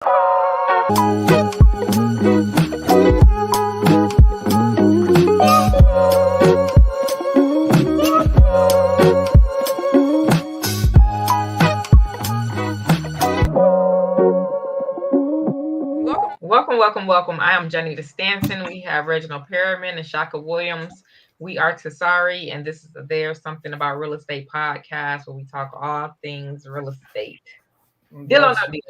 Welcome. I am Janita Stanton. We have Reginald Perriman and Shaka Williams. We are Tasari, and this is There's Something About Real Estate podcast where we talk all things real estate. Deal or no deal?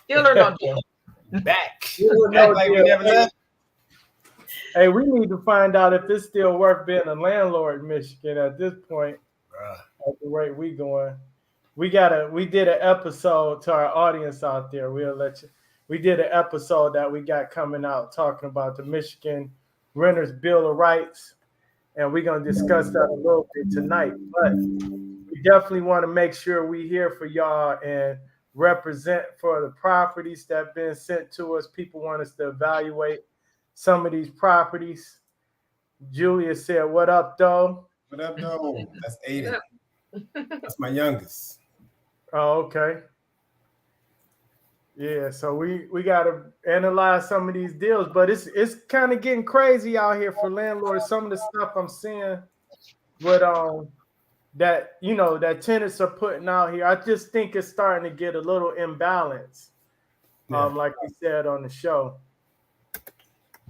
Deal or no deal? Back like we never left. Hey, we need to find out if it's still worth being a landlord in Michigan at this point. At the rate we going. We did an episode to our audience out there. We'll let you. We did an episode that we got coming out talking about the Michigan Renters Bill of Rights, and we're going to discuss that a little bit tonight. But we definitely want to make sure we here for y'all and represent for the properties that have been sent to us. People want us to evaluate some of these properties. Julia said, "What up, though?" What up, though? That's Aiden. That's my youngest. Oh, okay. Yeah, so we got to analyze some of these deals, but it's kind of getting crazy out here for landlords. Some of the stuff I'm seeing with that tenants are putting out here, I just think it's starting to get a little imbalance. Like we said on the show.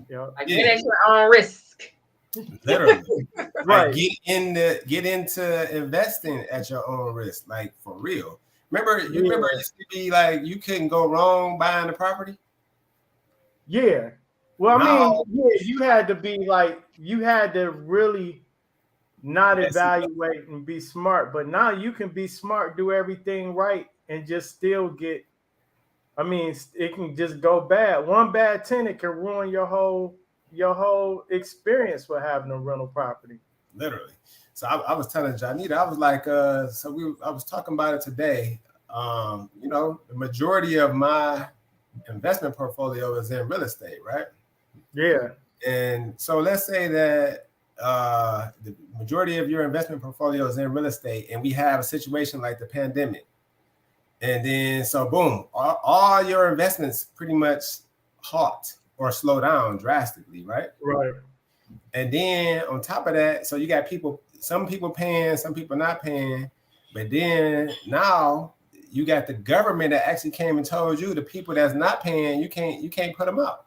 Get at your own risk. Literally. Right. Like get into investing at your own risk, like for real. Remember it used to be like you couldn't go wrong buying the property? Yeah. Well, you had to be like, you had to really not evaluate and be smart. But now you can be smart, do everything right, and just still get, it can just go bad. One bad tenant can ruin your whole experience with having a rental property. Literally. So I was telling Janita, I was like, I was talking about it today. The majority of my investment portfolio is in real estate, right? Yeah. And so let's say that the majority of your investment portfolio is in real estate, and we have a situation like the pandemic. And then, so boom, all your investments pretty much halt or slow down drastically, right? Right. And then on top of that, so you got some people paying, some people not paying, but then now you got the government that actually came and told you the people that's not paying, you can't put them out.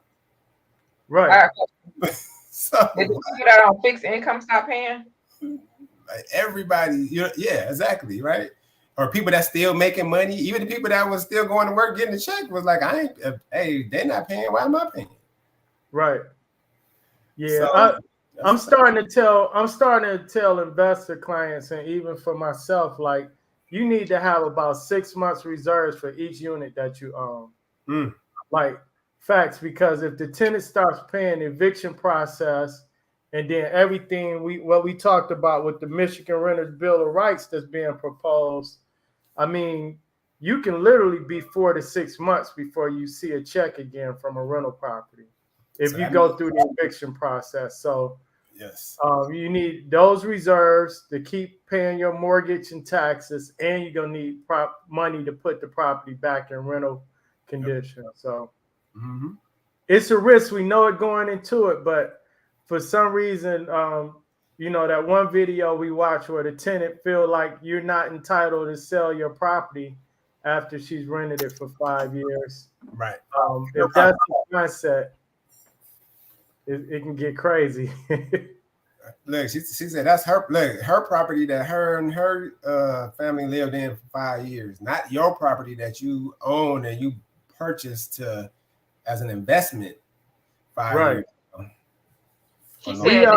Right. So did the people that on fixed income stop paying? Like everybody, yeah, exactly, right? Or people that still making money, even the people that was still going to work getting a check was like, they're not paying, why am I paying? Right. Yeah. So, I'm starting to tell investor clients, and even for myself, like, you need to have about 6 months reserves for each unit that you own. Like, facts, because if the tenant starts paying the eviction process and then everything what we talked about with the Michigan Renters Bill of Rights that's being proposed, you can literally be 4 to 6 months before you see a check again from a rental property if you go through the eviction process. So yes, you need those reserves to keep paying your mortgage and taxes, and you're gonna need money to put the property back in rental condition. Yep. So it's a risk. We know it going into it, but for some reason, that one video we watched where the tenant feel like you're not entitled to sell your property after she's rented it for 5 years. Right. If that's the mindset, it can get crazy. Look, she said that's her property that her and her family lived in for 5 years, not your property that you own and you purchased as an investment 5 years. She said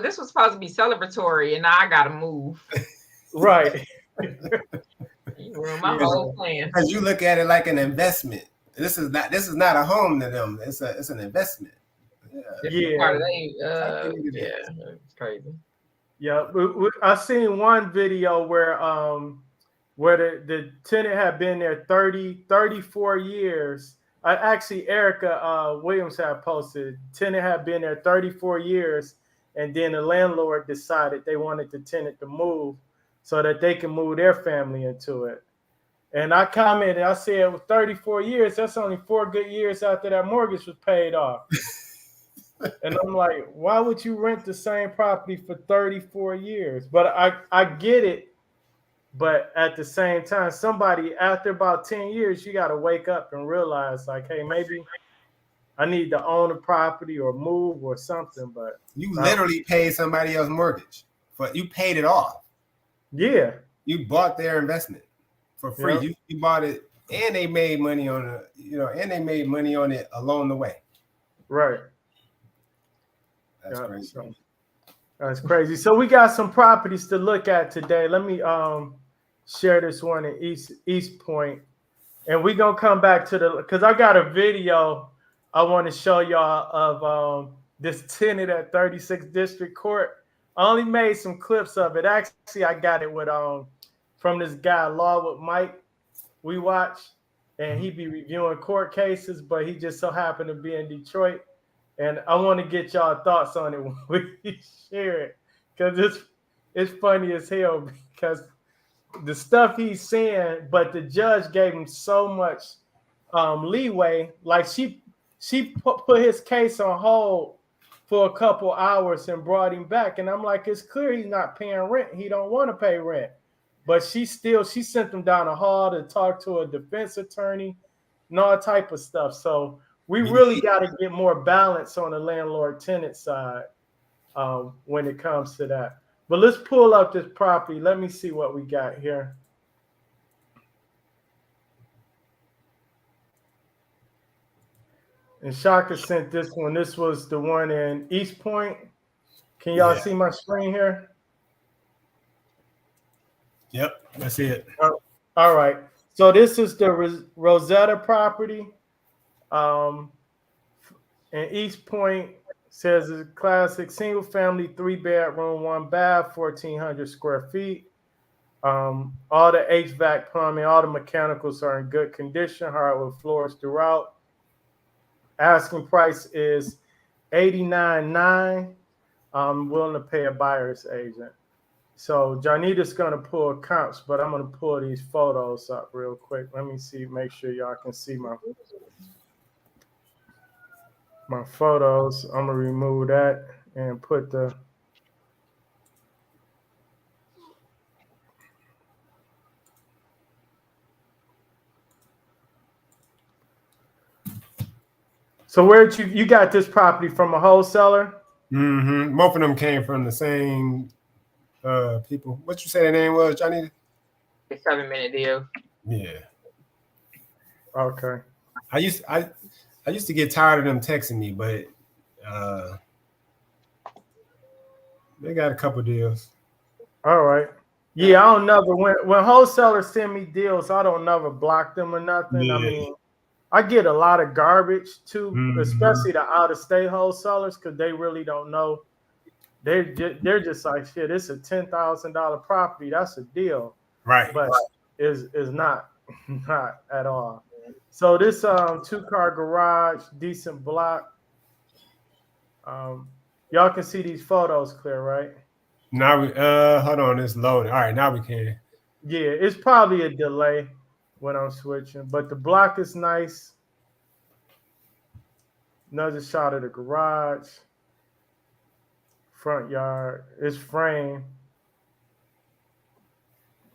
this was supposed to be celebratory, and now I gotta move. Right. You ruined my whole plan. Because you look at it like an investment. This is not a home to them. It's an investment. Yeah. It's crazy. Yeah, I seen one video where the tenant had been there 34 years. Actually, Erica Williams had posted, tenant had been there 34 years, and then the landlord decided they wanted the tenant to move so that they can move their family into it. And I commented, I said, with 34 years, that's only 4 good years after that mortgage was paid off. And I'm like, why would you rent the same property for 34 years? But I get it. But at the same time, somebody after about 10 years, you got to wake up and realize, like, hey, maybe I need to own a property or move or something. But you literally paid somebody else's mortgage, but you paid it off. Yeah, you bought their investment for free. Yep. You bought it, and they made money on it. And they made money on it along the way. Right. That's crazy. So, that's crazy. So we got some properties to look at today. Let me share this one in East Point, and we're gonna come back to because I got a video I want to show y'all of this tenant at 36th District Court. I only made some clips of it. Actually, I got it with from this guy Law with Mike we watch, and he be reviewing court cases, but he just so happened to be in Detroit. And I want to get y'all thoughts on it when we share it, because it's funny as hell, because the stuff he's saying, but the judge gave him so much leeway. Like she put his case on hold for a couple hours and brought him back. And I'm like, it's clear he's not paying rent. He don't want to pay rent. But she sent him down the hall to talk to a defense attorney and all type of stuff. So we really got to get more balance on the landlord-tenant side when it comes to that. But let's pull up this property. Let me see what we got here. And Shaka sent this one. This was the one in East Point. Can y'all see my screen here? Yep, I see it. All right. So this is the Rosetta property. In East Point, says it's a classic single family, 3-bedroom, 1 bath, 1,400 square feet. All the HVAC, plumbing, all the mechanicals are in good condition, hardwood floors throughout. Asking price is $89,900. I'm willing to pay a buyer's agent. So Janita's gonna pull comps, but I'm gonna pull these photos up real quick. Let me see, make sure y'all can see my photos. I'm gonna remove that and put the So where'd you got this property from a wholesaler? Mm-hmm. Both of them came from the same people. What you say the name was, Johnny? A 7-minute deal. Yeah. Okay. I used to get tired of them texting me, but they got a couple deals. All right. Yeah, I don't never when wholesalers send me deals, I don't never block them or nothing. Yeah. I mean, I get a lot of garbage too, especially the out-of-state wholesalers, because they really don't know. They're just like, shit, it's a $10,000 property. That's a deal. Right. But is not at all. So this 2-car garage, decent block. Y'all can see these photos clear, right? Now we hold on, it's loading. All right, now we can. Yeah, it's probably a delay when I'm switching, but the block is nice. Another shot of the garage. Front yard. It's framed.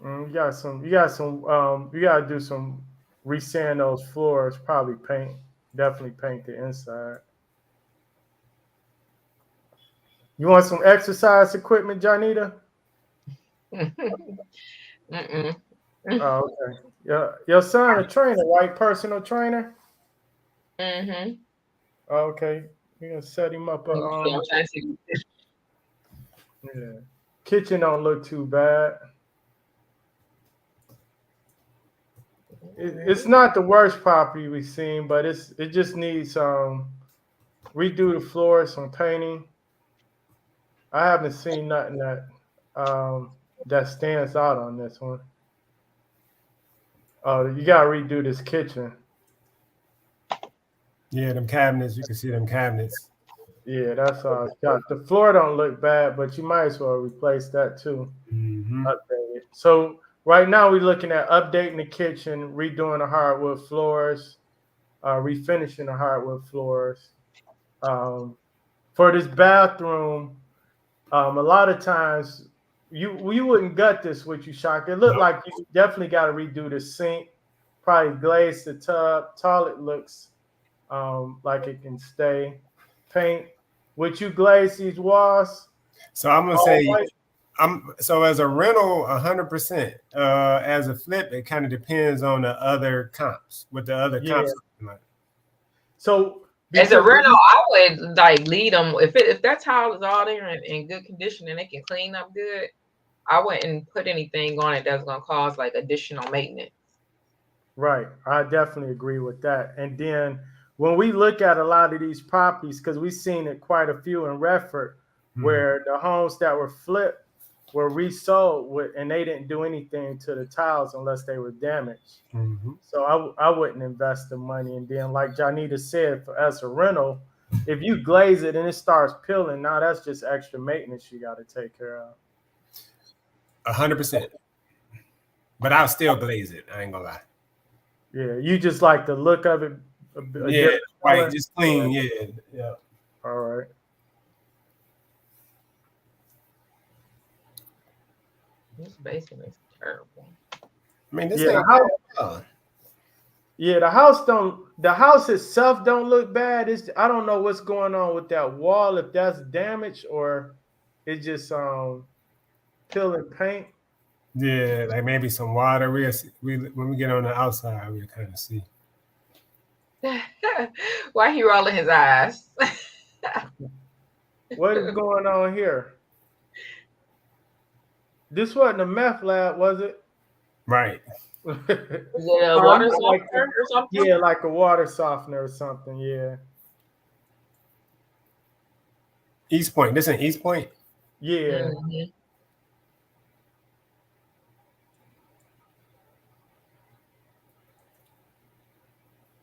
You gotta do some resand those floors, probably definitely paint the inside. You want some exercise equipment, Janita? Mm-mm. Oh, okay. Your son a trainer, right? Personal trainer? Mm-hmm. Okay. You're gonna set him up. Yeah. Kitchen don't look too bad. It's not the worst property we've seen, but it just needs redo the floors, some painting. I haven't seen nothing that stands out on this one. Oh, you gotta redo this kitchen. Yeah, them cabinets. You can see them cabinets. Yeah, that's all it's got. The floor don't look bad, but you might as well replace that too. Mm-hmm. Update it. So Right now, we're looking at updating the kitchen, redoing the hardwood floors, refinishing the hardwood floors. Um, for this bathroom, a lot of times you wouldn't gut this with you, Shock. It looked No. like you definitely got to redo the sink, probably glaze the tub. Toilet looks like it can stay. Paint. Would you glaze these walls? So I'm gonna All say white? so as a rental, 100%. As a flip, it kind of depends on the other comps. What the other Yeah. comps are like. So As a because rental, I would like lead them if that tile is all there in good condition and they can clean up good. I wouldn't put anything on it that's gonna cause like additional maintenance. right, I definitely agree with that. And then when we look at a lot of these properties, because we've seen it quite a few in Redford, where the homes that were flipped were resold with, and they didn't do anything to the tiles unless they were damaged. Mm-hmm. So I wouldn't invest the money. And then, like Janita said, as a rental, if you glaze it and it starts peeling, now that's just extra maintenance you got to take care of. 100%. But I'll still glaze it. I ain't gonna lie. Yeah, you just like the look of it. Yeah, color. right. Just clean. Yeah. All right. This basement is terrible. I mean, this Yeah, ain't bad. yeah, the house itself don't look bad. I don't know what's going on with that wall, if that's damaged or it's just peeling paint. Yeah, like maybe some water. We when we get on the outside, we'll kind of see. Why he rolling his eyes? What is going on here? This wasn't a meth lab, was it? Right. Is it a water softener or something? Yeah, like a water softener or something. Yeah. East Point. This in East Point. Yeah. Mm-hmm.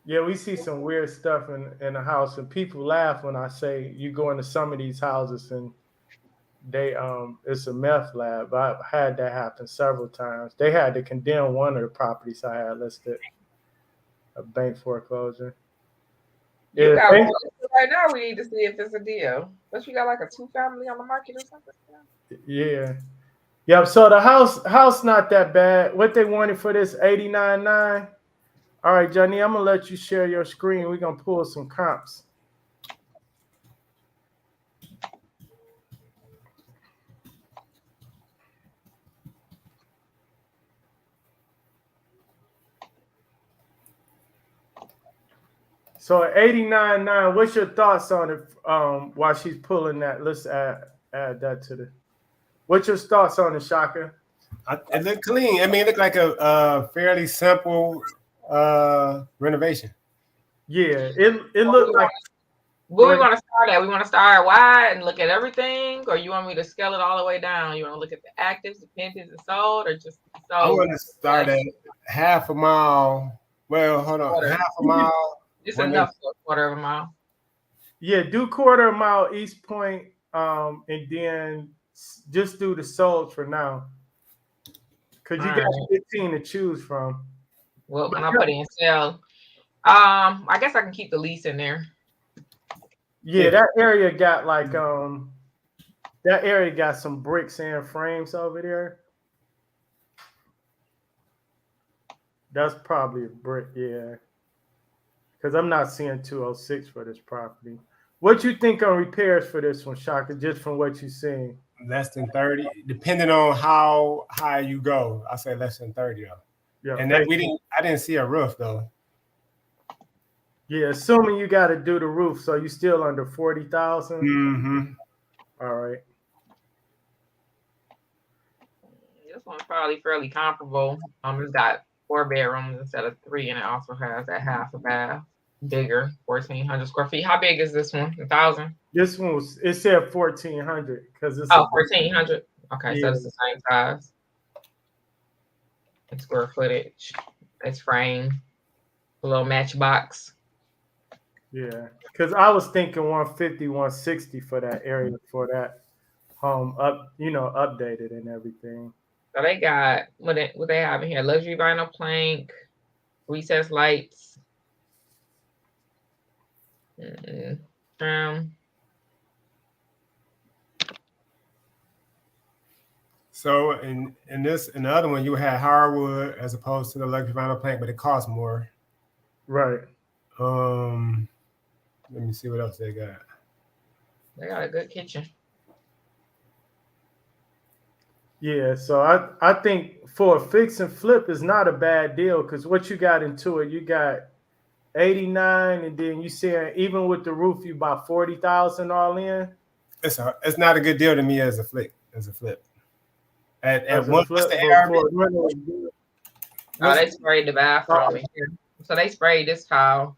Yeah, we see some weird stuff in the house, and people laugh when I say you go into some of these houses and they it's a meth lab. I've had that happen several times. They had to condemn one of the properties I had listed, a bank foreclosure. You Yeah, got one right now. We need to see if it's a deal. But you got like a 2-family on the market or something. yeah. Yep. So the house not that bad. What they wanted for this 89.9. All right, Johnny, I'm gonna let you share your screen. We're gonna pull some comps. So at 89.9, what's your thoughts on it? While she's pulling that, let's add that to the. What's your thoughts on it, Shaka? It looked clean. I mean, it looked like a fairly simple renovation. Yeah, it looked like. Where we want to start at? We want to start wide and look at everything, or you want me to scale it all the way down? You want to look at the actives, the pendants, the sold, or just the sold? I want to start at half a mile. Well, hold on, half a mile. It's enough for a quarter of a mile. Yeah, do quarter mile East Point, and then just do the solds for now, because you got 15 to choose from. Well, when I put in sale, I guess I can keep the lease in there. Yeah, that area got like that area got some bricks and frames over there. That's probably a brick, yeah. Because I'm not seeing 206 for this property. What you think on repairs for this one, Shaka, just from what you're seeing? Less than 30, depending on how high you go. I say less than 30 though. Yeah, and that I didn't see a roof though. Yeah, assuming you got to do the roof, so you still under 40,000. Mm-hmm. All right. This one's probably fairly comparable. It's got 4 bedrooms instead of 3, and it also has that half a bath, bigger, 1,400 square feet. How big is this one? 1,000? This one it said 1,400 because it's 1,400. Okay, yeah. So it's the same size. It's square footage. It's frame. A little matchbox. Yeah, because I was thinking 150, 160 for that area for that home updated and everything. So they got what they have in here: luxury vinyl plank, recessed lights, trim. So in the other one, you had hardwood as opposed to the luxury vinyl plank, but it costs more. Right. Let me see what else they got. They got a good kitchen. Yeah, so I think for a fix and flip is not a bad deal because what you got into it, you got 89, and then you see even with the roof, you about 40,000 all in. It's not a good deal to me as a flip. At What's the ARV? Oh, they sprayed the bathroom in here. So they sprayed this tile.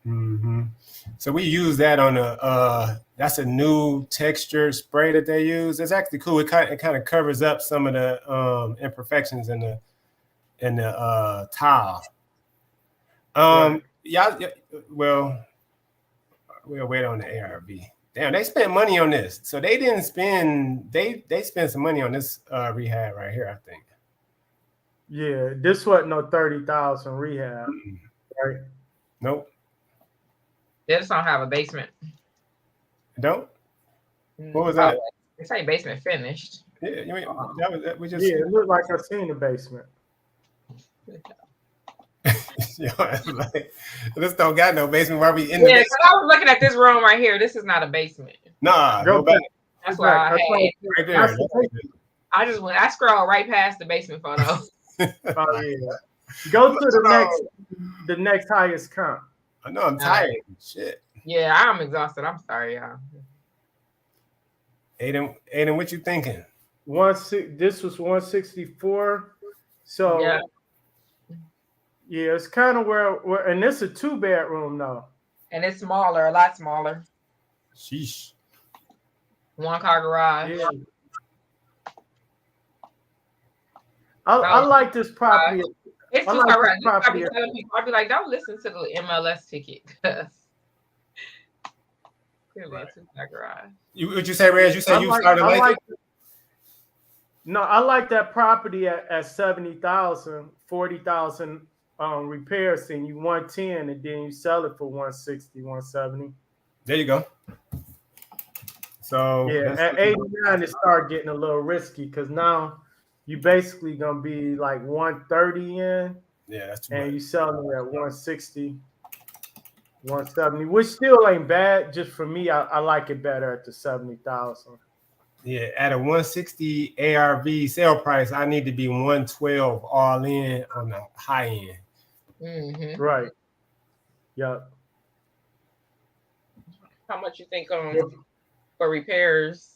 Mm-hmm. So we use that on that's a new texture spray that they use. It's actually cool. It kind of covers up some of the imperfections in the tile. Right. Yeah. Well, we'll wait on the ARV. Damn, they spent money on this. So they didn't spend. They spent some money on this rehab right here, I think. Yeah, this wasn't no 30,000 rehab, right? Nope. They just don't have a basement. Don't. What was that? They say basement finished. Yeah, you mean that we just. Yeah, it looked like I seen the basement. Yo, like, this don't got no basement. Why we in the basement? Yeah, I was looking at this room right here. This is not a basement. Nah, go back. That's why I had right there. I scrolled right past the basement photo. Oh yeah. Go to the next highest comp. I know I'm tired. Shit. Yeah, I'm exhausted. I'm sorry, y'all. Aiden, what you thinking? This was 164. So yeah, it's kind of where and this is a 2-bedroom though. And it's smaller, a lot smaller. Sheesh. 1-car garage. Yeah. I like this property. It's too property. I'll be like, don't listen to the MLS ticket. Garage. What you say, Reg? You said you started liking it? No, I like that property at 70,000, 40,000 repairs, and you 110, and then you sell it for 160, 170. There you go. So yeah, at 89 it started getting a little risky because now you basically gonna be like 130 in. Yeah, that's too and much. You selling it at 160, 170, which still ain't bad. Just for me, I like it better at the 70,000. Yeah, at a 160 ARV sale price, I need to be 112 all in on the high end. Mm-hmm. Right. Yep. How much you think for repairs?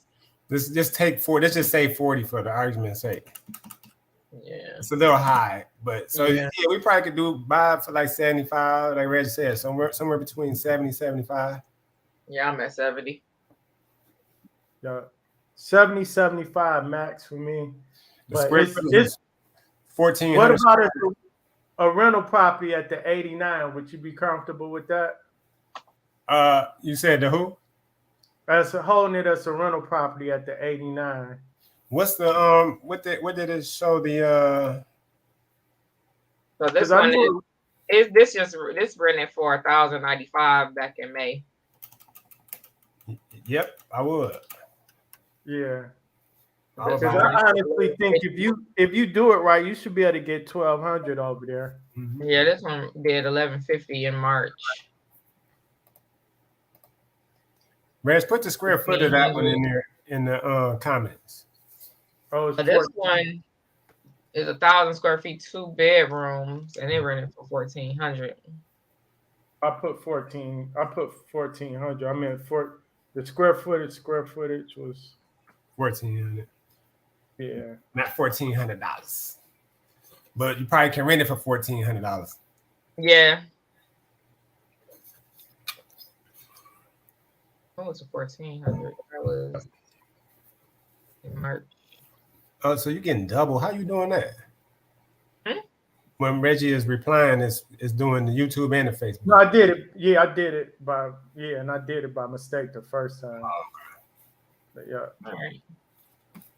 Let's just take 40. Let's just say 40 for the argument's sake. Yeah. It's a little high, but so yeah, we probably could buy for like 75, like Reggie said, somewhere between 70, 75. Yeah, I'm at 70. Yeah. 70, 75 max for me. But it's 14. What about a rental property at the 89? Would you be comfortable with that? You said the who? Holding it as a rental property at the 89. What's the what did it show the So this one this rented for $1,095 back in May. Yep, I would. Yeah. Because I honestly think if you do it right, you should be able to get 1,200 over there. Mm-hmm. Yeah, this one did 1,150 in March. Reg, put the square foot of that one in there in the comments. Oh, this one is 1,000 square feet, 2 bedrooms, and it rented for 1,400. I put 1,400. I mean, for the square footage was 1,400. Yeah, not $1,400, but you probably can rent it for $1,400. Yeah. What was it, 1,400? That was in March. Oh, so you're getting double. How you doing that? Hmm? When Reggie is replying, is doing the YouTube and the Facebook. No, I did it. Yeah, I did it and I did it by mistake the first time. Oh, but yeah. All right.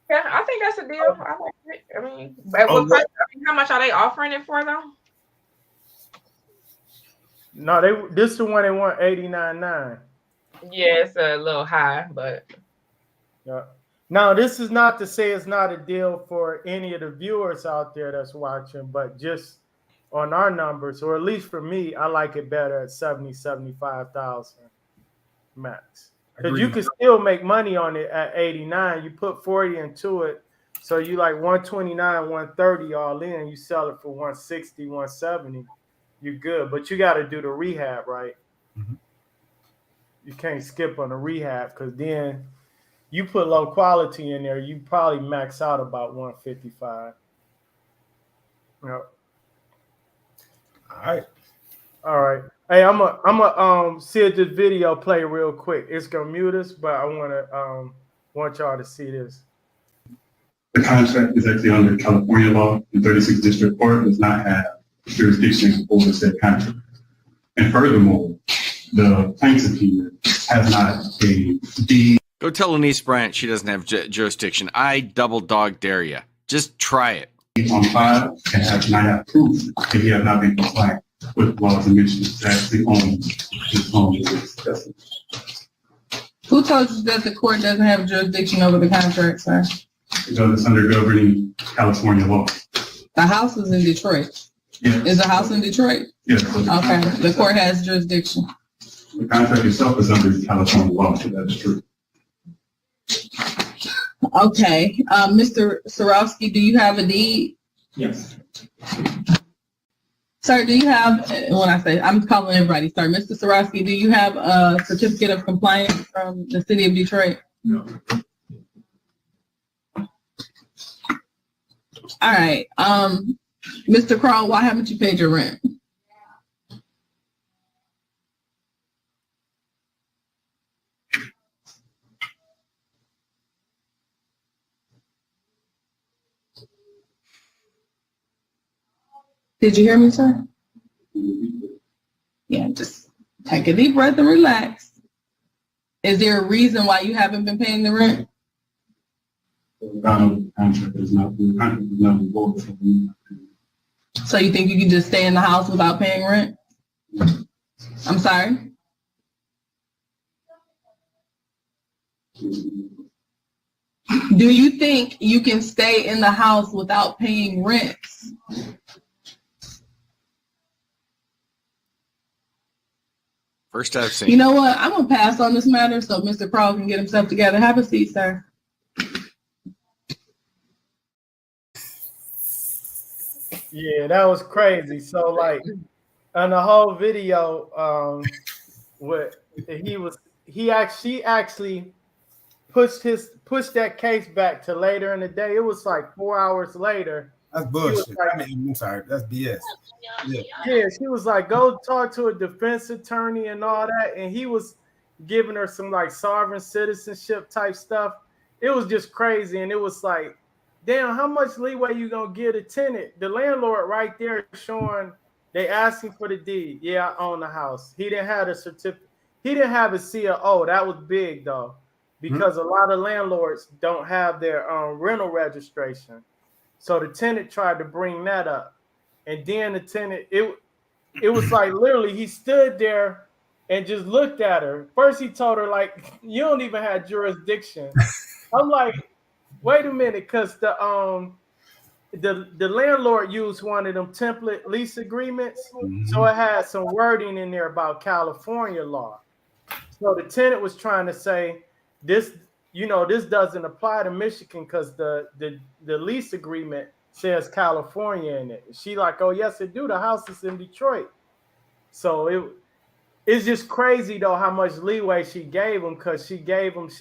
Yeah, I think that's a deal. I like it. I mean, but how much are they offering it for though? No, this is the one they want 89.9. Yeah, it's a little high, but Yeah. Now, this is not to say it's not a deal for any of the viewers out there that's watching, but just on our numbers, or at least for me, I like it better at 75,000 max. Because you can still make money on it at 89. You put 40 into it, so you like 129, 130 all in. You sell it for 160, 170. You're good, but you got to do the rehab, right? Mm-hmm. You can't skip on the rehab because then you put low quality in there, you probably max out about 155. Yep. All right. Hey, I'm a see if this video play real quick. It's gonna mute us, but I want y'all to see this. The contract is actually under California law. The 36th District Court does not have jurisdiction over said contract. And furthermore, the plaintiff here has not a deed. Go tell Anise Bryant she doesn't have jurisdiction. I double dog dare you. Just try it. On file and has not had proof that he has not been compliant with laws and missions. That's the only Who told you that the court doesn't have jurisdiction over the contract, sir? Because it's under governing California law. The house is in Detroit. Yes. Is the house in Detroit? Yes. Okay. The court has jurisdiction. The contract itself is under California law, so that's true. Okay. Mr. Sorowski, do you have a deed? Yes. Sir, do you have, when I say, I'm calling everybody, sir, Mr. Sorowski, do you have a certificate of compliance from the city of Detroit? No. All right. Mr. Kroll, why haven't you paid your rent? Did you hear me, sir? Yeah, just take a deep breath and relax. Is there a reason why you haven't been paying the rent? The contract is not involved. So you think you can just stay in the house without paying rent? I'm sorry? Do you think you can stay in the house without paying rent? First I've seen. You know what? I'm going to pass on this matter so Mr. Kroll can get himself together. Have a seat, sir. Yeah, that was crazy. So like on the whole video, she actually pushed that case back to later in the day. It was like 4 hours later. That's bullshit. Like, I'm sorry, that's BS. Yeah, she was like, go talk to a defense attorney and all that, and he was giving her some like sovereign citizenship type stuff. It was just crazy, and it was like, damn, how much leeway you gonna give the tenant? The landlord right there showing they asking for the deed. Yeah, I own the house. He didn't have a certificate. He didn't have a COO. That was big though, because a lot of landlords don't have their rental registration. So the tenant tried to bring that up, and then the tenant it was like literally he stood there and just looked at her. First he told her like, you don't even have jurisdiction. I'm like, wait a minute, because the landlord used one of them template lease agreements, so it had some wording in there about California law. So the tenant was trying to say this, this doesn't apply to Michigan because the lease agreement says California in it. She like, oh yes, it do. The house is in Detroit. So it's just crazy though how much leeway she gave him, because she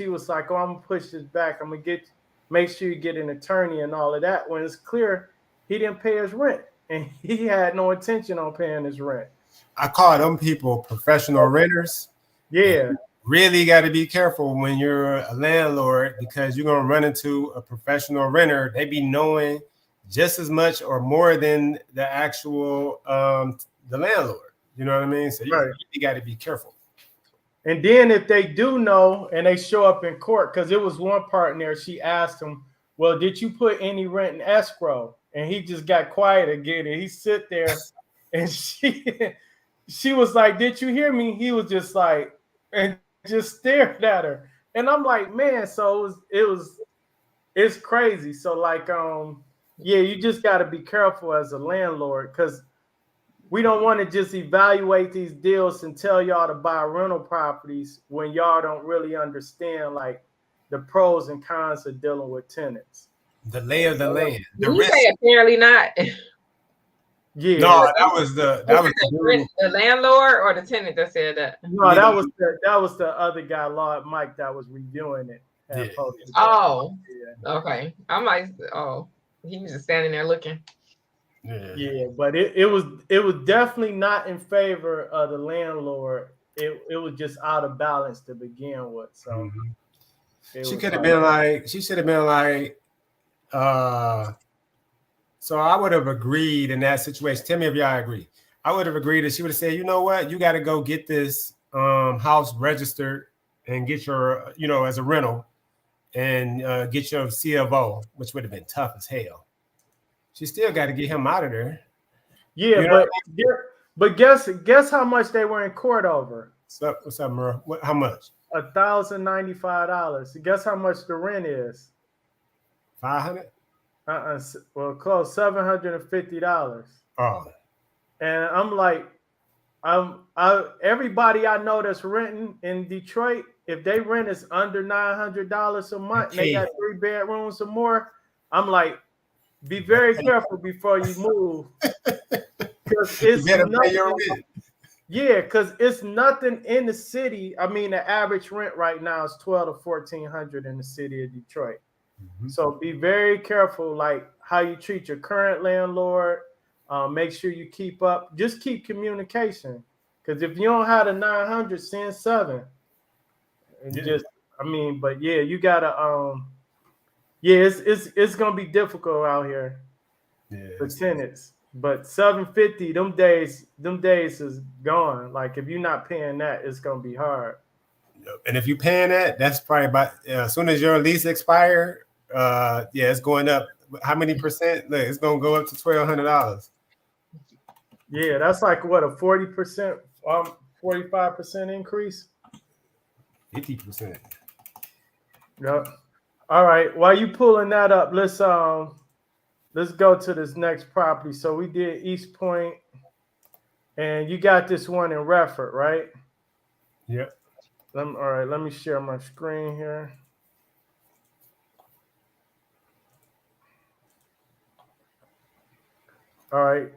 was like, oh, I'm gonna push this back. I'm gonna make sure you get an attorney and all of that, when it's clear he didn't pay his rent and he had no intention on paying his rent. I call them people professional renters. Yeah. Really got to be careful when you're a landlord, because you're going to run into a professional renter. They be knowing just as much or more than the actual the landlord. You know what I mean? So you really got to be careful. And then if they do know and they show up in court, because it was one part in there, she asked him, well, did you put any rent in escrow? And he just got quiet again. And he sit there, and she was like, did you hear me? He was just like, and just stared at her. And I'm like, man, so it's crazy. So like, yeah, you just got to be careful as a landlord, because we don't want to just evaluate these deals and tell y'all to buy rental properties when y'all don't really understand like the pros and cons of dealing with tenants. The lay of the land. The You risk. say apparently not. Yeah. No, that was the landlord or the tenant that said that. No, that was the other guy, Lord Mike, that was reviewing it. Yeah. Oh, yeah. Okay. I'm like, oh, he was just standing there looking. Yeah, but it was definitely not in favor of the landlord. It was just out of balance to begin with. So she could have been like, she should have been like, so I would have agreed in that situation. Tell me if y'all agree. I would have agreed that she would have said, you know what, you got to go get this house registered and get your, as a rental, and get your CFO, which would have been tough as hell. She still got to get him out of there. Yeah, but guess how much they were in court over? What's up, Merle? How much? $1,095. Guess how much the rent is? 500. Well, close, $750. Oh. And I'm like, everybody I know that's renting in Detroit, if they rent is under $900 a month, and they got 3 bedrooms or more, I'm like, be very careful before you move, because it's nothing. Yeah, because it's nothing in the city. I mean, the average rent right now is $1,200 to $1,400 in the city of Detroit. So be very careful, like how you treat your current landlord. Make sure you keep communication. Because if you don't have the 900, send 7. And but yeah, you gotta it's gonna be difficult out here for tenants. But 750, them days is gone. Like if you're not paying that, it's gonna be hard. And if you're paying that, that's probably about as soon as your lease expires. It's going up. How many percent? Look, it's gonna go up to $1,200. Yeah, that's like what, a 40%, 45% increase. 50%. Yep. All right. While you pulling that up, let's go to this next property. So we did East Point, and you got this one in Redford, right? Yep. All right. Let me share my screen here. All right.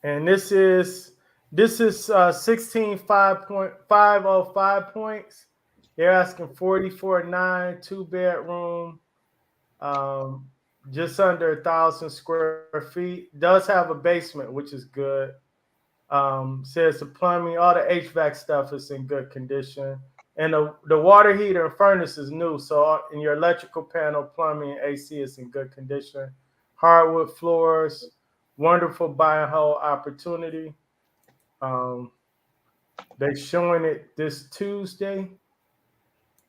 And this is 16,505 points. They're asking 44.9, 2-bedroom, just under 1,000 square feet. Does have a basement, which is good. Says the plumbing, all the HVAC stuff is in good condition. And the water heater and furnace is new. So in your electrical panel, plumbing, and AC is in good condition. Hardwood floors, wonderful buy and hold opportunity. They're showing it this Tuesday.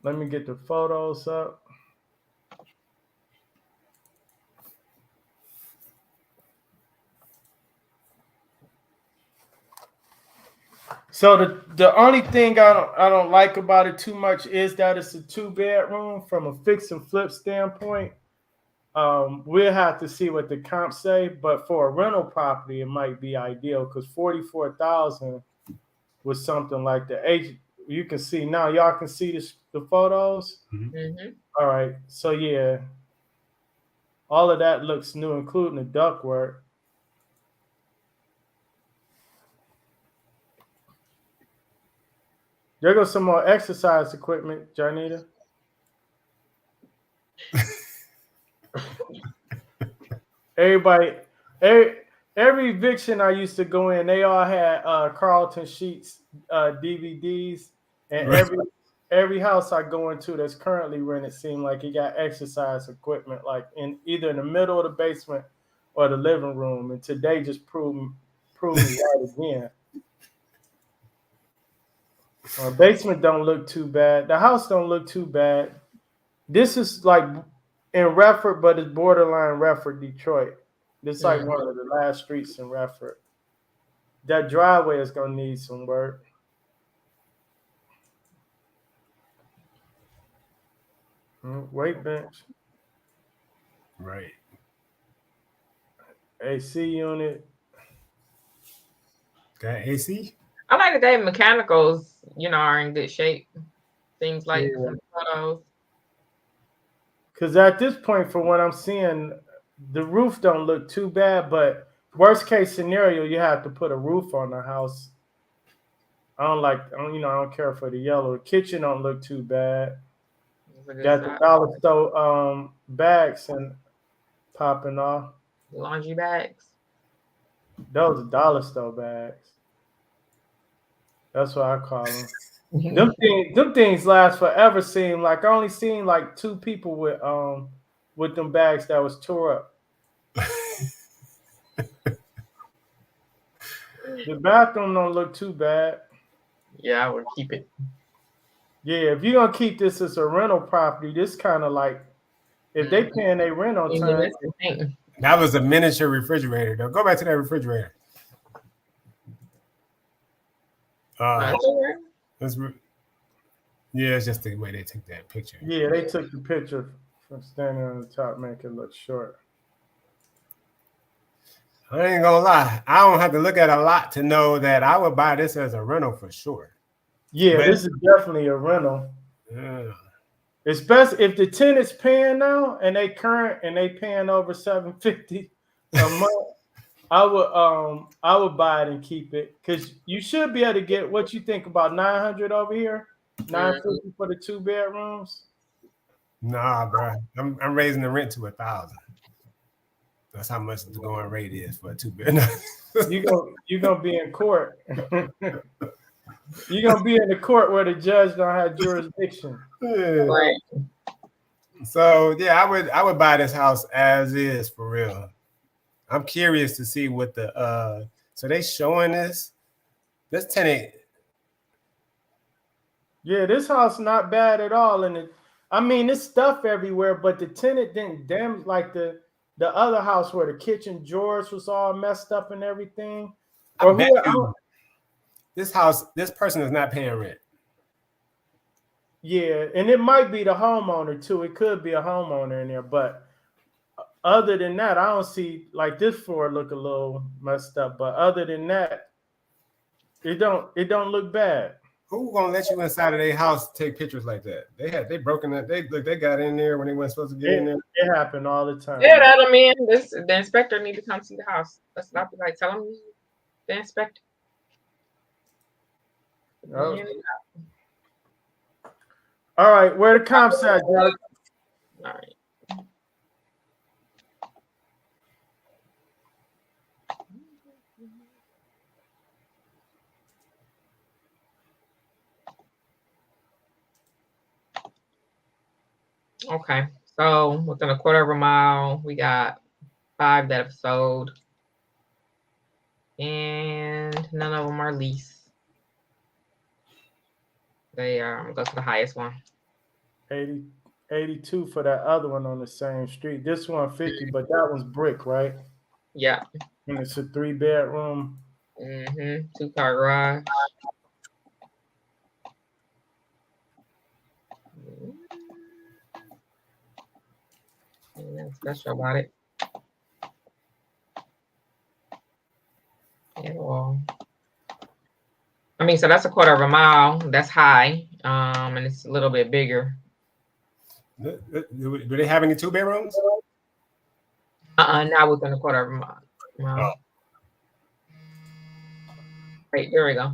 Let me get the photos up. So the only thing I don't like about it too much is that it's a 2-bedroom. From a fix and flip standpoint, we'll have to see what the comps say. But for a rental property, it might be ideal, because 44,000 was something like the age. You can see now. Y'all can see the photos. Mm-hmm. All right. So yeah, all of that looks new, including the ductwork. There goes some more exercise equipment, Janita. Every eviction I used to go in, they all had Carlton Sheets DVDs, and every house I go into that's currently rented seemed like it got exercise equipment, like in either in the middle of the basement or the living room. And today just proved me right again. Basement don't look too bad. The house don't look too bad. This is like in Redford, but it's borderline Redford, Detroit. It's like one of the last streets in Redford. That driveway is gonna need some work. Weight bench. Right. AC unit. Got AC? I like that they mechanicals, are in good shape. Seems like Yeah. from the photos. Because at this point, from what I'm seeing, the roof don't look too bad, but worst case scenario, you have to put a roof on the house. I don't care for the yellow. The kitchen don't look too bad. Got the dollar store bags and popping off. Laundry bags. Those are dollar store bags. That's what I call them. them things last forever. Seem like I only seen like 2 people with them bags that was tore up. The bathroom don't look too bad. Yeah, I would keep it. Yeah, if you're gonna keep this as a rental property, this kind of like if they paying their rent on time. That was a miniature refrigerator, though. Go back to that refrigerator. It's just the way they took that picture. Yeah, they took the picture from standing on the top, make it look short. I ain't gonna lie. I don't have to look at a lot to know that I would buy this as a rental for sure. Yeah, this is definitely a rental. Yeah. Especially if the tenant's paying now and they current and they paying over $750 a month, I would buy it and keep it because you should be able to get what you think about $900 over here, $950 for the 2 bedrooms. Nah, bro, I'm raising the rent to $1,000. That's how much the going rate is for a 2 bedroom. You gonna be in court. You're gonna be in the court where the judge don't have jurisdiction. Yeah. Right. So yeah, I would buy this house as is for real. I'm curious to see what the so they showing this tenant. Yeah, this house not bad at all, and there's stuff everywhere, but the tenant didn't damage like the other house where the kitchen drawers was all messed up and everything. This person is not paying rent. Yeah, and it might be the homeowner too. It could be a homeowner in there, but other than that, I don't see like this floor look a little messed up. But other than that, it don't look bad. Who gonna let you inside of their house take pictures like that? They broken that. They got in there when they weren't supposed to get in there. It happened all the time. Yeah, the inspector need to come see the house. Let's not be like tell him the inspector. Oh. All right, where the comps at, Doug? All right. Okay, so within a quarter of a mile, we got 5 that have sold, and none of them are leased. They go to the highest one. 82 for that other one on the same street. This one 50, but that one's brick, right? Yeah. And it's a 3 bedroom. 2-car garage. Nothing special about it. At all. So that's a quarter of a mile. That's high, and it's a little bit bigger. Do they have any 2 bedrooms? Not within a quarter of a mile. Oh. Wait, there we go.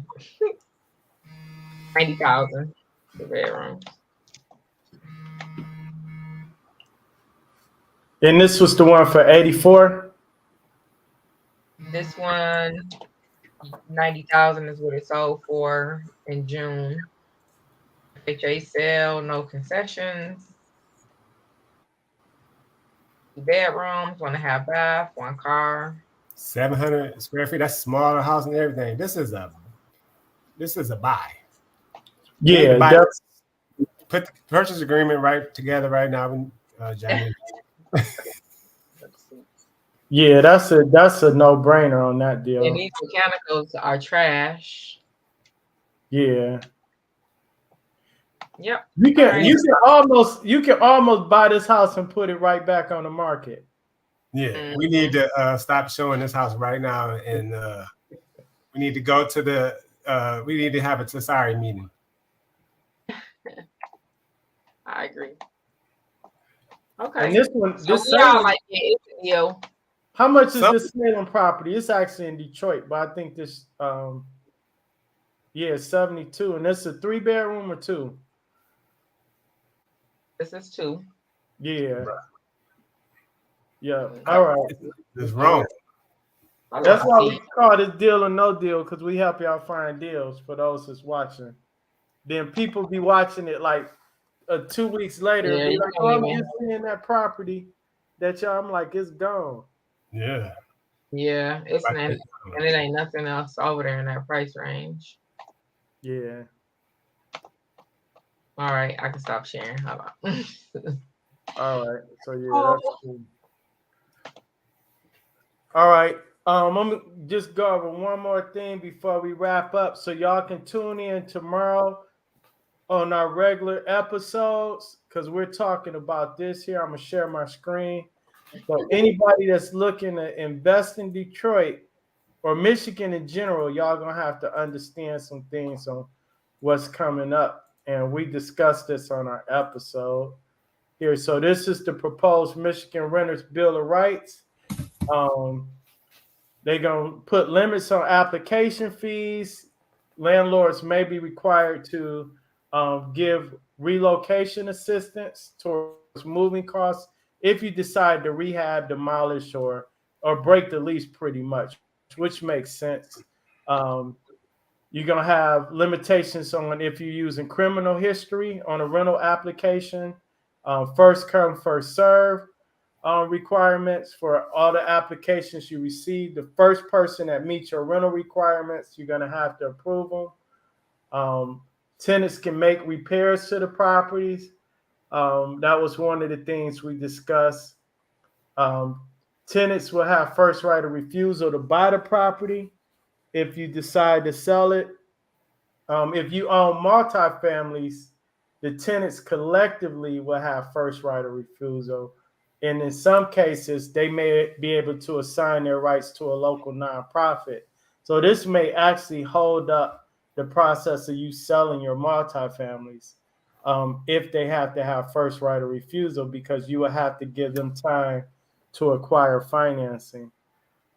90,000 2 bedrooms. And this was the one for 84? This one, 90,000 is what it sold for in June. HA sale, no concessions. 2 bedrooms, 1.5 bath, 1 car. 700 square feet. That's smaller house and everything. This is a buy. Yeah, put the purchase agreement right together right now. Johnny. Yeah, that's a no-brainer on that deal. And these mechanicals are trash. Yeah. Yep. You can Right. you can almost buy this house and put it right back on the market. Yeah, we need to stop showing this house right now, and we need to go to the. We need to have a Tasari meeting. I agree. Okay. And this one, So this we all Salem, like it. It's a deal. how much is this Salem property? It's actually in Detroit, but I think this, yeah, 72, and it's a 3-bedroom or 2. This is 2. Yeah. Yeah. All right. It's wrong. That's why we call this deal or no deal, because we help y'all find deals for those that's watching. Then people be watching it like 2 weeks later, Yeah, be you like, don't "Oh, I'm even- just seeing that property that y'all." I'm like, it's gone. Yeah. Yeah, it's not, and it ain't nothing else over there in that price range. Yeah. All right, I can stop sharing. Hold on. All right. So yeah, that's cool. All right. I'm gonna just go over one more thing before we wrap up, so y'all can tune in tomorrow on our regular episodes, because we're talking about this here. I'm gonna share my screen. So anybody that's looking to invest in Detroit or Michigan in general, y'all gonna have to understand some things on what's coming up. And we discussed this on our episode here. So this is the proposed Michigan Renters Bill of Rights. They're going to put limits on application fees. Landlords may be required to give relocation assistance towards moving costs if you decide to rehab, demolish, or break the lease, pretty much, which makes sense. You're going to have limitations on if you're using criminal history on a rental application, first come, first serve. Requirements for all the applications you receive. The first person that meets your rental requirements, you're going to have to approve them. Tenants can make repairs to the properties. That was one of the things we discussed. Tenants will have first right of refusal to buy the property if you decide to sell it. If you own multifamilies, the tenants collectively will have first right of refusal. And in some cases, they may be able to assign their rights to a local nonprofit. So this may actually hold up the process of you selling your multifamilies if they have to have first right of refusal, because you will have to give them time to acquire financing.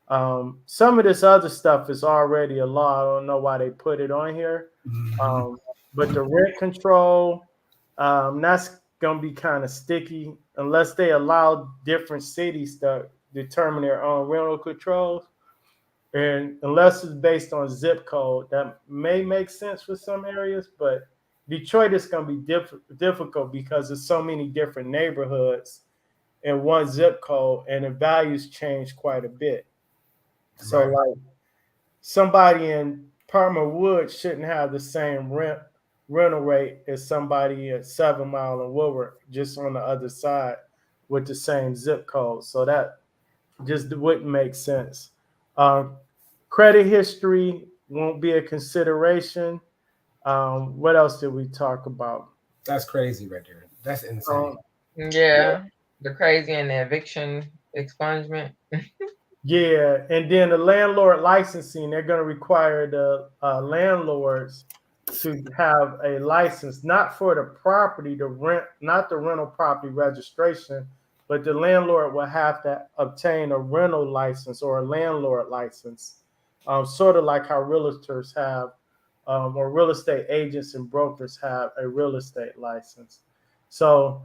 Some of this other stuff is already a law. I don't know why they put it on here. But the rent control, that's going to be kind of sticky unless they allow different cities to determine their own rental controls. And unless it's based on zip code, that may make sense for some areas, but Detroit is going to be difficult because there's so many different neighborhoods in one zip code, and the values change quite a bit. So like somebody in Palmer Woods shouldn't have the same rental rate as somebody at 7 Mile and Woodward, just on the other side with the same zip code. So that just wouldn't make sense. Credit history won't be a consideration. What else did we talk about? That's crazy right there. That's insane. Yeah, the crazy and the eviction expungement. Yeah, and then the landlord licensing, they're going to require the landlords to have a license, not for the property to rent, not the rental property registration, but the landlord will have to obtain a rental license or a landlord license, sort of like how realtors have, or real estate agents and brokers have a real estate license. So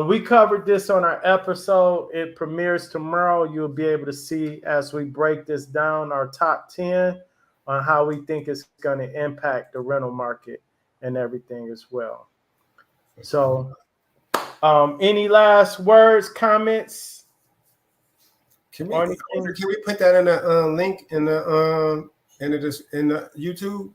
we covered this on our episode. It premieres tomorrow. You'll be able to see, as we break this down, our top 10 on how we think it's going to impact the rental market and everything as well. So any last words, comments? Can we put that in the link in the YouTube?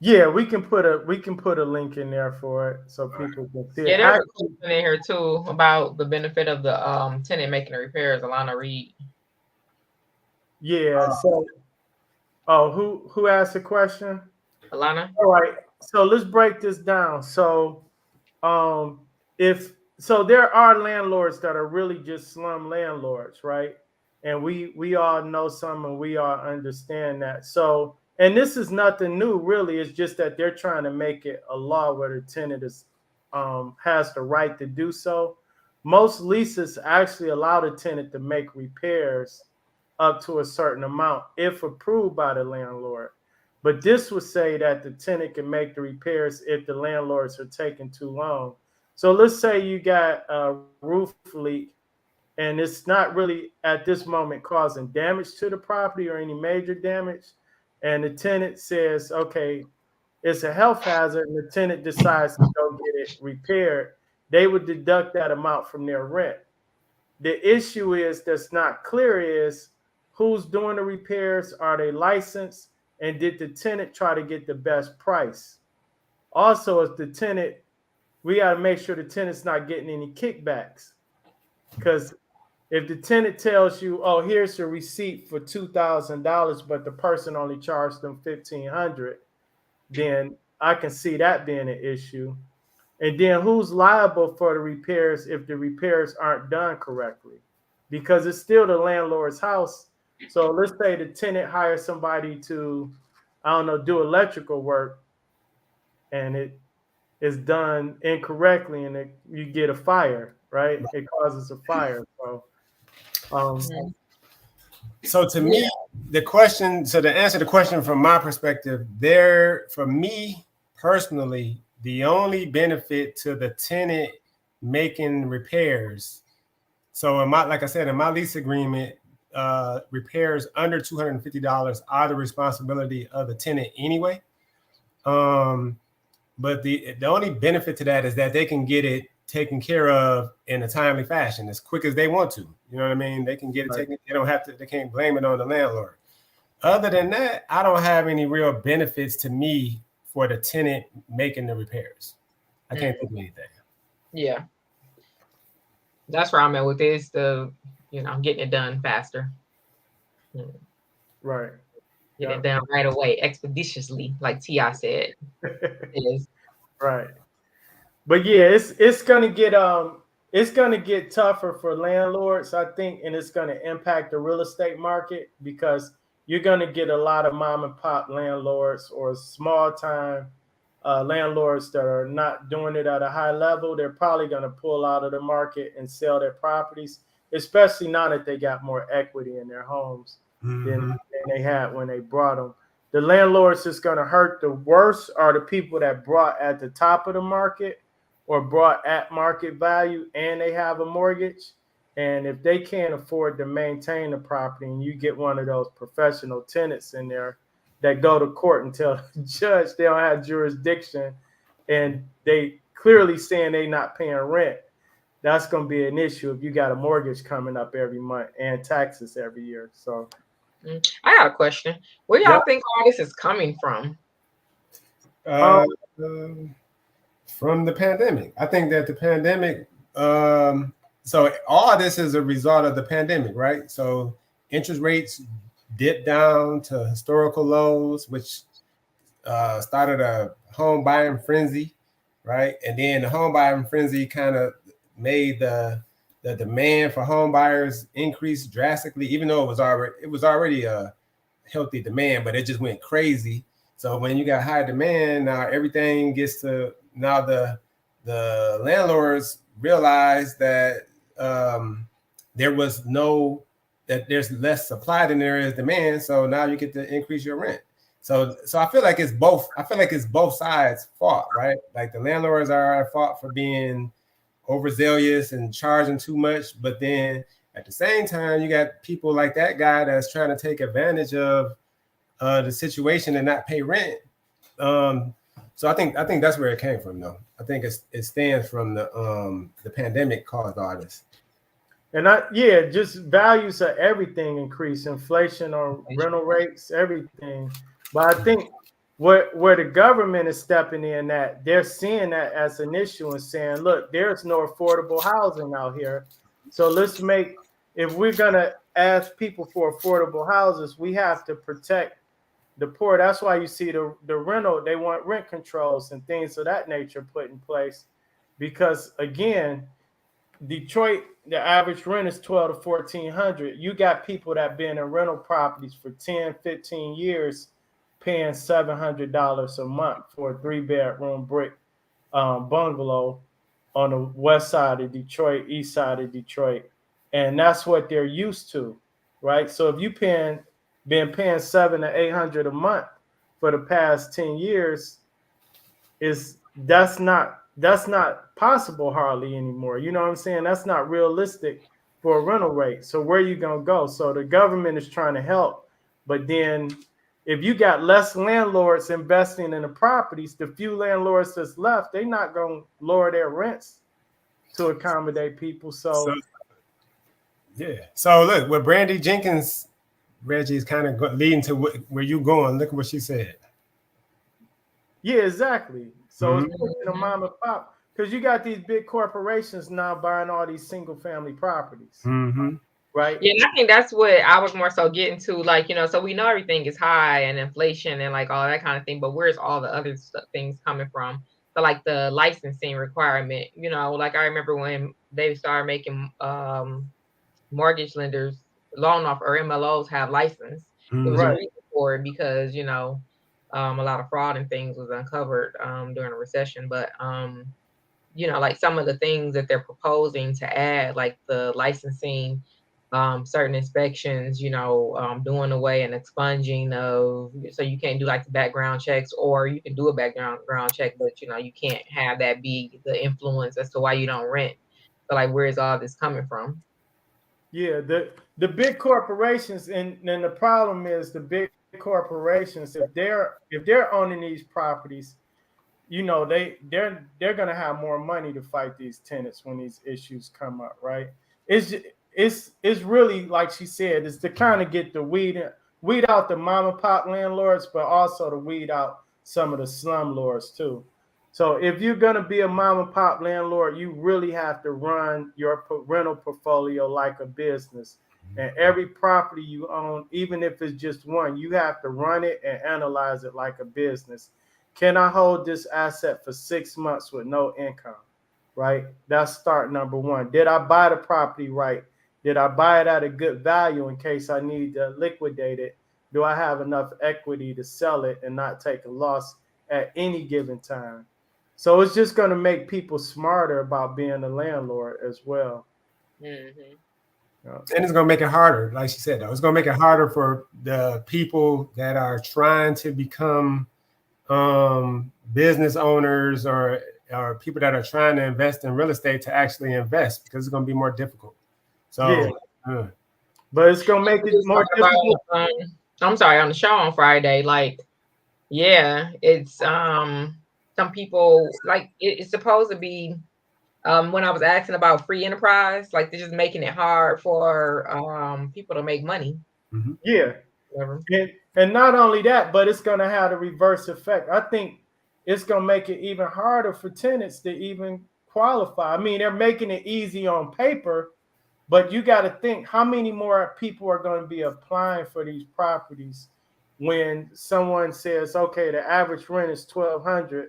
Yeah, we can put a link in there for it so people can see Yeah, it. there's a question in here too about the benefit of the tenant making the repairs. Alana Reed. Yeah. So, who asked the question? Alana. All right. So let's break this down. So, if so, there are landlords that are really just slum landlords, right? And we all know some, and we all understand that. So, and this is nothing new, really. It's just that they're trying to make it a law where the tenant is has the right to do so. Most leases actually allow the tenant to make repairs up to a certain amount if approved by the landlord. But this would say that the tenant can make the repairs if the landlords are taking too long. So let's say you got a roof leak and it's not really at this moment causing damage to the property or any major damage. And the tenant says, okay, it's a health hazard, and the tenant decides to go get it repaired. They would deduct that amount from their rent. The issue that's not clear is who's doing the repairs, are they licensed, and did the tenant try to get the best price? Also, if the tenant, we got to make sure the tenant's not getting any kickbacks, because if the tenant tells you, oh, here's a receipt for $2,000, but the person only charged them $1,500, then I can see that being an issue. And then who's liable for the repairs if the repairs aren't done correctly? Because it's still the landlord's house. So let's say the tenant hires somebody to, I don't know, do electrical work, and it is done incorrectly, and you get a fire, right? It causes a fire. So to me, to answer the question from my perspective, for me personally, the only benefit to the tenant making repairs. So like I said, in my lease agreement, repairs under $250 are the responsibility of the tenant anyway. But the only benefit to that is that they can get it taken care of in a timely fashion, as quick as they want to. You know what I mean? They can get it taken. They don't have to. They can't blame it on the landlord. Other than that, I don't have any real benefits to me for the tenant making the repairs. I can't think of anything. Yeah, that's where I'm at with this. Getting it done faster. Right. Get it done right away, expeditiously, like T.I. said. It is. Right. But yeah, it's gonna get tougher for landlords, I think, and it's gonna impact the real estate market because you're gonna get a lot of mom and pop landlords or small time landlords that are not doing it at a high level. They're probably gonna pull out of the market and sell their properties, especially now that they got more equity in their homes than they had when they brought them. The landlords that's going to hurt the worst are the people that brought at the top of the market or brought at market value and they have a mortgage. And if they can't afford to maintain the property and you get one of those professional tenants in there that go to court and tell the judge they don't have jurisdiction and they clearly saying they not paying rent, that's going to be an issue if you got a mortgage coming up every month and taxes every year. So I got a question. Where y'all think all this is coming from? From the pandemic. I think that the pandemic, so all this is a result of the pandemic, right? So interest rates dipped down to historical lows, which started a home buying frenzy, right? And then the home buying frenzy kind of made the demand for home buyers increase drastically, even though it was already a healthy demand, but it just went crazy. So when you got high demand, now everything gets to now the landlords realize that there's less supply than there is demand. So now you get to increase your rent. So I feel like it's both. I feel like it's both sides' fault, right? Like the landlords are at fault for being overzealous and charging too much, but then at the same time, you got people like that guy that's trying to take advantage of the situation and not pay rent. So I think that's where it came from, though. I think it stands from the pandemic caused all this. And just values of everything increase, inflation on rental rates, everything. But I think where the government is stepping in, that they're seeing that as an issue and saying, look, there's no affordable housing out here. So let's make, if we're gonna ask people for affordable houses, we have to protect the poor. That's why you see the rental, they want rent controls and things of that nature put in place. Because again, Detroit, the average rent is 12 to 1400. You got people that been in rental properties for 10, 15 years paying $700 a month for a 3-bedroom brick bungalow on the west side of Detroit, east side of Detroit. And that's what they're used to, right? So if you been paying 700 to 800 a month for the past 10 years, that's not possible hardly anymore. You know what I'm saying? That's not realistic for a rental rate. So where are you gonna go? So the government is trying to help, but then if you got less landlords investing in the properties, the few landlords that's left, they're not gonna lower their rents to accommodate people. So yeah. So look, what Brandy Jenkins, Reggie, is kind of leading to where you going. Look at what she said. yeah, exactly. So it's pushing a mom and pop, because you got these big corporations now buying all these single family properties. Right. Yeah, and I think that's what I was more so getting to. Like, you know, so we know everything is high and inflation and like all that kind of thing, but where's all the other things coming from? So like the licensing requirement, you know, like I remember when they started making mortgage lenders loan off or MLOs have license. It was a reason for it because, you know, a lot of fraud and things was uncovered during the recession. But you know, like some of the things that they're proposing to add, like the licensing, certain inspections, you know, doing away and expunging of, so you can't do like the background checks, or you can do a background check, but you know, you can't have that be the influence as to why you don't rent. So like, where is all this coming from? Yeah, the big corporations, and the problem is the big corporations, if they're owning these properties, you know, they're gonna have more money to fight these tenants when these issues come up, right? It's really, like she said, it's to kind of get the weed out the mom and pop landlords, but also to weed out some of the slumlords too. So if you're gonna be a mom and pop landlord, you really have to run your rental portfolio like a business. And every property you own, even if it's just one, you have to run it and analyze it like a business. Can I hold this asset for 6 months with no income? Right? That's start number one. Did I buy the property right? Did I buy it at a good value in case I need to liquidate it? Do I have enough equity to sell it and not take a loss at any given time? So it's just going to make people smarter about being a landlord as well. And it's going to make it harder, like she said, though. It's going to make it harder for the people that are trying to become business owners or people that are trying to invest in real estate to actually invest, because it's going to be more difficult. So, but it's going to make it more difficult. I'm sorry, on the show on Friday, like, yeah, it's some people, like, it's supposed to be when I was asking about free enterprise, like they're just making it hard for people to make money. Yeah. And not only that, but it's going to have a reverse effect. I think it's going to make it even harder for tenants to even qualify. I mean, they're making it easy on paper, but you got to think how many more people are going to be applying for these properties when someone says, okay, the average rent is $1,200,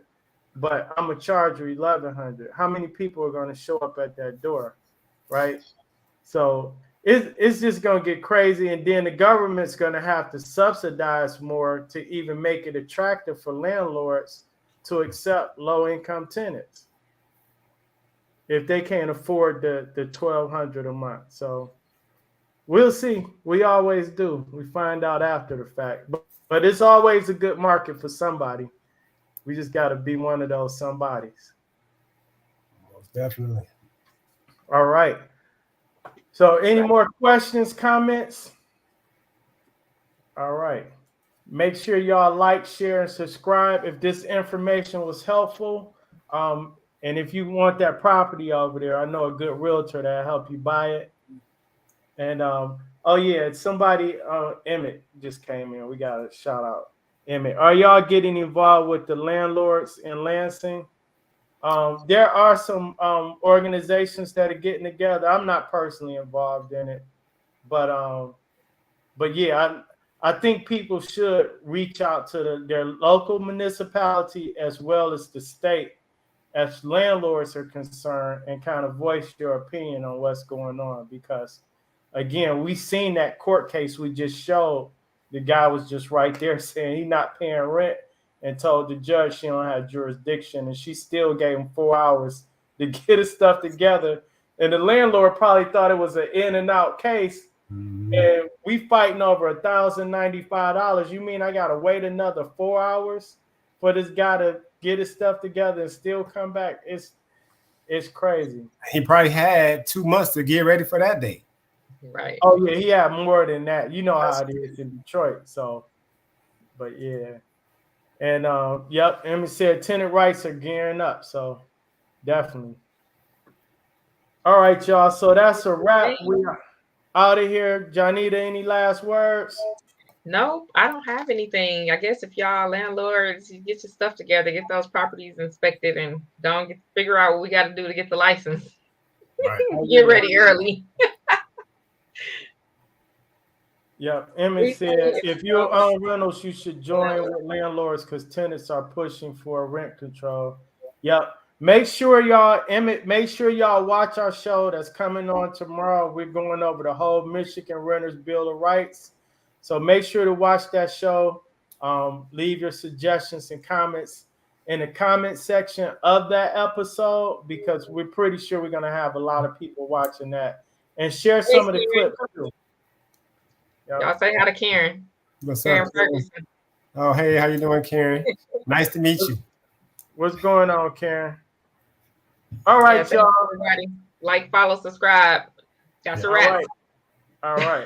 but I'm gonna charge you $1,100. How many people are going to show up at that door, right? So it's just going to get crazy, and then the government's going to have to subsidize more to even make it attractive for landlords to accept low-income tenants if they can't afford the $1,200 a month. So we'll see. We always do. We find out after the fact, but it's always a good market for somebody. We just got to be one of those somebodies. Most definitely. All right. So any more questions, comments? All right. Make sure y'all like, share, and subscribe if this information was helpful. And if you want that property over there, I know a good realtor that'll help you buy it. And oh yeah, somebody, Emmett just came in. We got a shout out. Emmett, are y'all getting involved with the landlords in Lansing? There are some organizations that are getting together. I'm not personally involved in it, but yeah, I think people should reach out to their local municipality as well as the state, as landlords are concerned, and kind of voice your opinion on what's going on. Because again, we seen that court case we just showed. The guy was just right there saying he's not paying rent and told the judge she don't have jurisdiction, and she still gave him 4 hours to get his stuff together. And the landlord probably thought it was an in and out case. And we fighting over $1,095. You mean I gotta wait another 4 hours for this guy to get his stuff together and still come back? It's crazy. He probably had 2 months to get ready for that day. Right. Oh yeah, he had more than that. You know how it is in Detroit. So, but yeah. And yep, Emmy said tenant rights are gearing up. So definitely. All right, y'all. So that's a wrap. We are out of here. Janita, any last words? No, I don't have anything. I guess if y'all landlords, you get your stuff together, get those properties inspected, and don't figure out what we got to do to get the license. Right. Get ready early. Yep. Emmy said if you own rentals, you should join with landlords because tenants are pushing for rent control. Yep. Make sure y'all, Emmett, make sure y'all watch our show that's coming on tomorrow. We're going over the whole Michigan Renters Bill of Rights. So make sure to watch that show. Leave your suggestions and comments in the comment section of that episode because we're pretty sure we're going to have a lot of people watching that. And share some of the clips too. Y'all say hi to Karen. What's Karen up? Ferguson. Oh, hey, how you doing, Karen? Nice to meet you. What's going on, Karen? All right, y'all. Everybody. Like, follow, subscribe. That's a wrap. All right.